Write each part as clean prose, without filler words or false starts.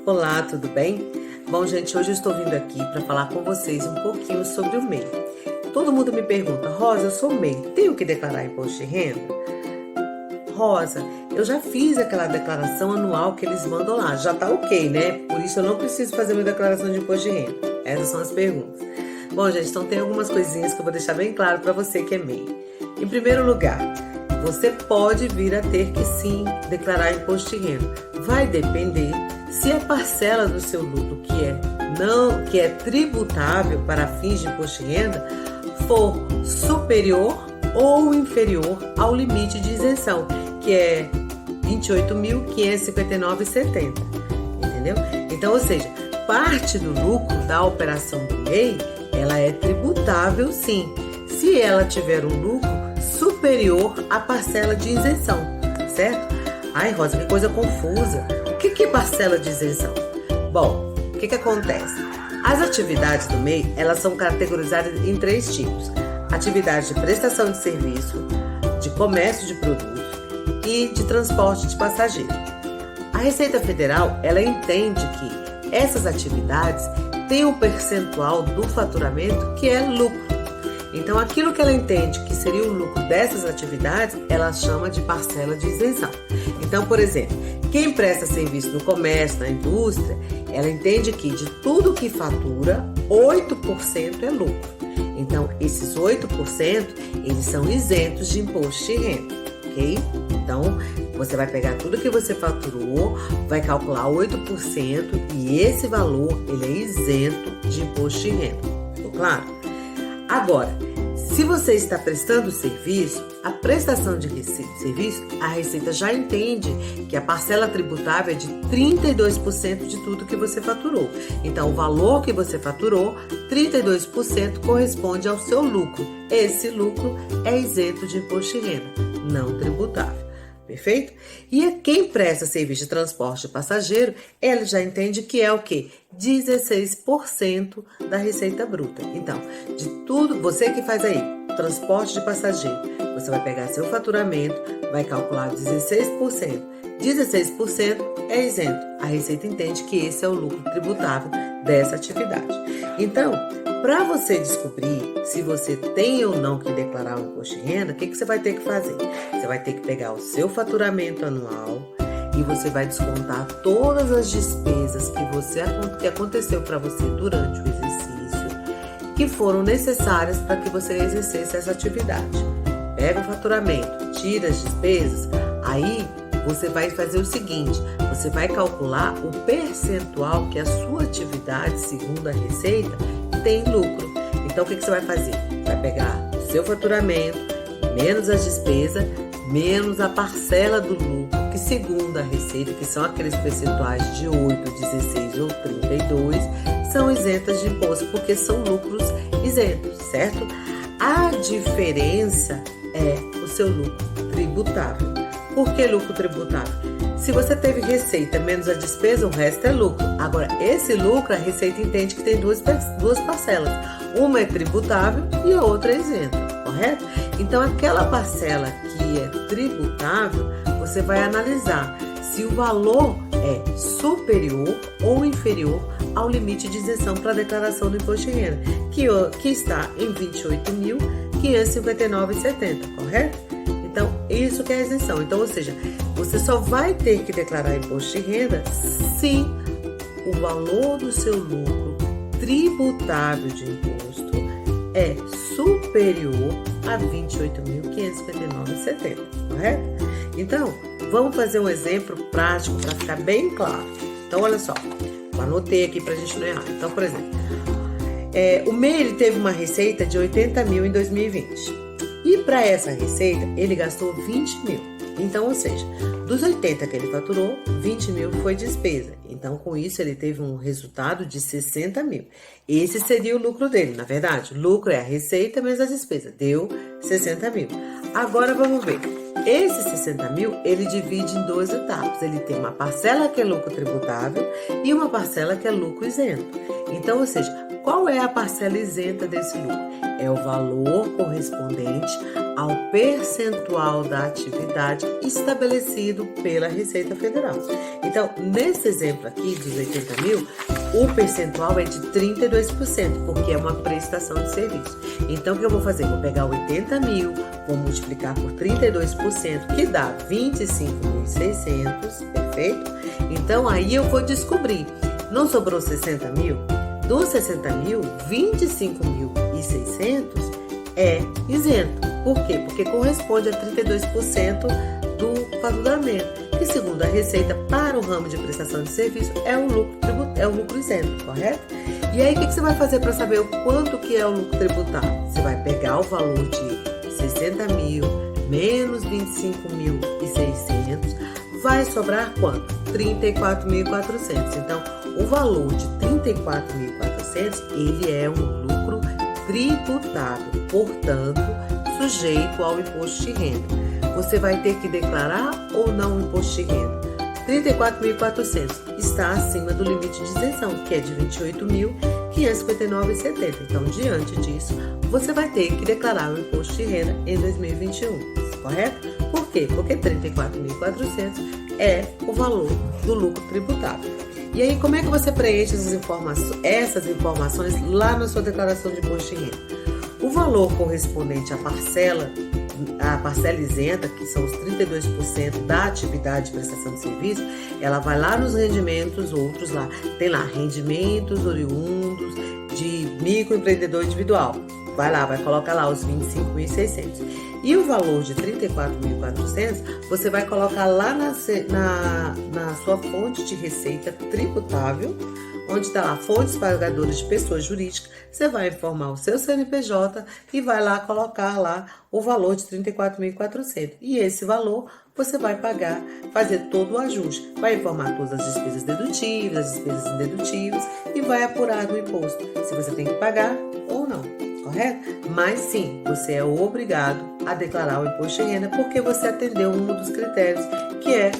Olá, tudo bem? Bom, gente, hoje eu estou vindo aqui para falar com vocês um pouquinho sobre o MEI. Todo mundo me pergunta, Rosa, eu sou MEI, tenho que declarar imposto de renda? Rosa, eu já fiz aquela declaração anual que eles mandam lá, já tá ok, né? Por isso eu não preciso fazer minha declaração de imposto de renda. Essas são as perguntas. Bom, gente, então tem algumas coisinhas que eu vou deixar bem claro para você que é MEI. Em primeiro lugar, você pode vir a ter que sim declarar imposto de renda. Vai depender se a parcela do seu lucro que é tributável para fins de imposto de renda for superior ou inferior ao limite de isenção, que é R$ 28.559,70, entendeu? Então, ou seja, parte do lucro da operação do MEI, ela é tributável sim, se ela tiver um lucro superior à parcela de isenção, certo? Ai, Rosa, que coisa confusa. O que é parcela de isenção? Bom, o que acontece? As atividades do MEI, elas são categorizadas em 3 tipos. Atividade de prestação de serviço, de comércio de produtos e de transporte de passageiro. A Receita Federal, ela entende que essas atividades têm um percentual do faturamento que é lucro. Então, aquilo que ela entende que seria o lucro dessas atividades, ela chama de parcela de isenção. Então, por exemplo, quem presta serviço no comércio, na indústria, ela entende que de tudo que fatura, 8% é lucro. Então, esses 8%, eles são isentos de imposto de renda, ok? Então, você vai pegar tudo que você faturou, vai calcular 8% e esse valor, ele é isento de imposto de renda, ficou claro? Agora, se você está prestando serviço, a prestação de serviço, a Receita já entende que a parcela tributável é de 32% de tudo que você faturou. Então, o valor que você faturou, 32% corresponde ao seu lucro. Esse lucro é isento de imposto de renda, não tributável. Perfeito? E quem presta serviço de transporte de passageiro, ele já entende que é o quê? 16% da receita bruta. Então, de tudo, você que faz aí, transporte de passageiro, você vai pegar seu faturamento, vai calcular 16%. 16% é isento. A Receita entende que esse é o lucro tributável dessa atividade. Então, para você descobrir se você tem ou não que declarar o imposto de renda, o que você vai ter que fazer? Você vai ter que pegar o seu faturamento anual e você vai descontar todas as despesas que aconteceu para você durante o exercício, que foram necessárias para que você exercesse essa atividade. Pega o faturamento, tira as despesas, aí você vai fazer o seguinte, você vai calcular o percentual que a sua atividade, segundo a Receita, tem lucro. Então, o que você vai fazer? Vai pegar o seu faturamento, menos as despesas, menos a parcela do lucro, que segundo a Receita, que são aqueles percentuais de 8, 16 ou 32, são isentas de imposto, porque são lucros isentos, certo? A diferença é o seu lucro tributável. Por que lucro tributável? Se você teve receita menos a despesa, o resto é lucro. Agora, esse lucro, a Receita entende que tem duas parcelas. Uma é tributável e a outra é isenta, correto? Então, aquela parcela que é tributável, você vai analisar se o valor é superior ou inferior ao limite de isenção para a declaração do imposto de renda, que está em R$ 28.559,70, correto? Então, isso que é a isenção. Então, ou seja, você só vai ter que declarar imposto de renda se o valor do seu lucro tributável de imposto é superior a R$ 28.559,70, correto? Então, vamos fazer um exemplo prático para ficar bem claro. Então, olha só, eu anotei aqui para a gente não errar. Então, por exemplo, o MEI ele teve uma receita de 80 mil em 2020. E para essa receita, ele gastou 20 mil. Então, ou seja, dos 80 que ele faturou, 20 mil foi despesa. Então, com isso, ele teve um resultado de 60 mil. Esse seria o lucro dele, na verdade. O lucro é a receita menos a despesa. Deu 60 mil. Agora, vamos ver. Esse 60 mil, ele divide em 2 etapas. Ele tem uma parcela que é lucro tributável e uma parcela que é lucro isento. Então, ou seja, qual é a parcela isenta desse lucro? É o valor correspondente ao percentual da atividade estabelecido pela Receita Federal. Então, nesse exemplo aqui dos 80 mil, o percentual é de 32%, porque é uma prestação de serviço. Então, o que eu vou fazer? Vou pegar 80 mil, vou multiplicar por 32%, que dá 25.600, perfeito? Então, aí eu vou descobrir, não sobrou 60 mil? Dos 60 mil, 25.600 é isento. Por quê? Porque corresponde a 32% do faturamento, que segundo a Receita, para o ramo de prestação de serviço, é um lucro isento, correto? E aí, o que você vai fazer para saber o quanto que é o lucro tributável? Você vai pegar o valor de 60 mil menos 25.600, vai sobrar quanto? 34.400. Então, o valor de 34.400, ele é um lucro tributável, portanto, sujeito ao imposto de renda. Você vai ter que declarar ou não o imposto de renda? 34.400 está acima do limite de isenção, que é de 28.559,70. Então, diante disso, você vai ter que declarar o imposto de renda em 2021, correto? Por quê? Porque 34.400 é o valor do lucro tributável. E aí, como é que você preenche essas informações lá na sua declaração de imposto de renda? O valor correspondente à parcela isenta, que são os 32% da atividade de prestação de serviço, ela vai lá nos rendimentos, outros lá, tem lá rendimentos oriundos de microempreendedor individual. Vai lá, vai colocar lá os 25.600. E o valor de 34.400, você vai colocar lá na sua fonte de receita tributável, onde está lá fontes pagadoras de pessoas jurídicas. Você vai informar o seu CNPJ e vai lá colocar lá o valor de 34.400. E esse valor você vai pagar, fazer todo o ajuste. Vai informar todas as despesas dedutíveis, as despesas indedutíveis e vai apurar no imposto se você tem que pagar ou não, correto? Mas sim, você é obrigado a declarar o imposto de renda porque você atendeu um dos critérios, que é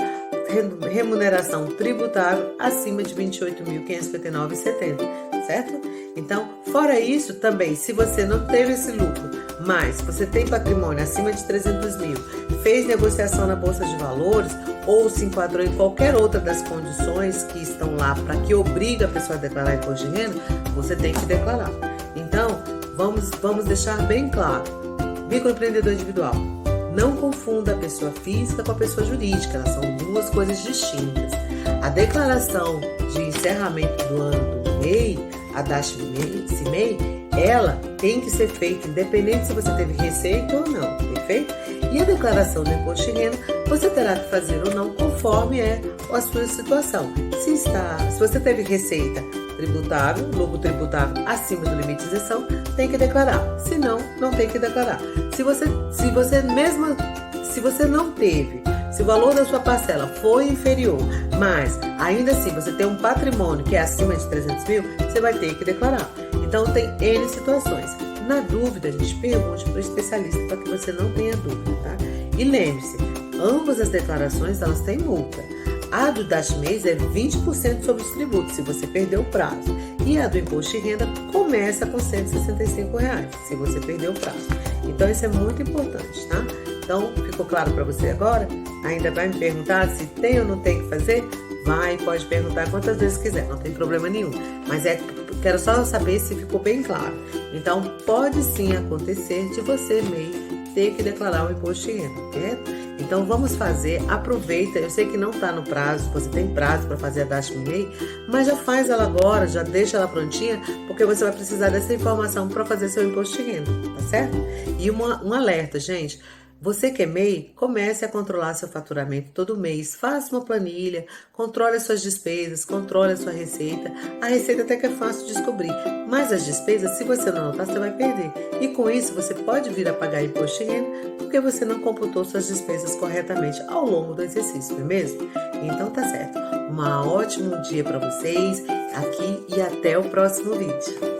remuneração tributável acima de 28.559,70, certo? Então, fora isso, também, se você não teve esse lucro, mas você tem patrimônio acima de 300 mil, fez negociação na Bolsa de Valores ou se enquadrou em qualquer outra das condições que estão lá para que obriga a pessoa a declarar imposto de renda, você tem que declarar. Então, vamos deixar bem claro, microempreendedor individual, não confunda a pessoa física com a pessoa jurídica, elas são duas coisas distintas. A declaração de encerramento do ano do MEI, a DASH-CIMEI, ela tem que ser feita independente se você teve receita ou não, perfeito? E a declaração do imposto de renda, você terá que fazer ou não conforme é a sua situação. Se você teve receita tributável, lucro tributável acima do limite de isenção, tem que declarar. Se não, não tem que declarar. Se você não teve, se o valor da sua parcela foi inferior, mas ainda assim você tem um patrimônio que é acima de 300 mil, você vai ter que declarar. Então tem N situações. Na dúvida, a gente pergunte para o especialista para que você não tenha dúvida, tá? E lembre-se, ambas as declarações elas têm multa. A do DASH-MEI é 20% sobre os tributos, se você perdeu o prazo. E a do imposto de renda começa com R$ 165, se você perdeu o prazo. Então, isso é muito importante, tá? Então, ficou claro para você agora? Ainda vai me perguntar se tem ou não tem que fazer? Vai, pode perguntar quantas vezes quiser, não tem problema nenhum. Mas quero só saber se ficou bem claro. Então, pode sim acontecer de você, MEI, ter que declarar o imposto de renda, certo? Então vamos fazer, aproveita, eu sei que não está no prazo, você tem prazo para fazer a DASH-MEI, mas já faz ela agora, já deixa ela prontinha, porque você vai precisar dessa informação para fazer seu imposto de renda, tá certo? E um alerta, gente, você que é MEI, comece a controlar seu faturamento todo mês, faça uma planilha, controle as suas despesas, controle a sua receita. A receita até que é fácil de descobrir, mas as despesas, se você não anotar, você vai perder. E com isso, você pode vir a pagar imposto de renda, porque você não computou suas despesas corretamente ao longo do exercício, não é mesmo? Então tá certo. Um ótimo dia para vocês aqui e até o próximo vídeo.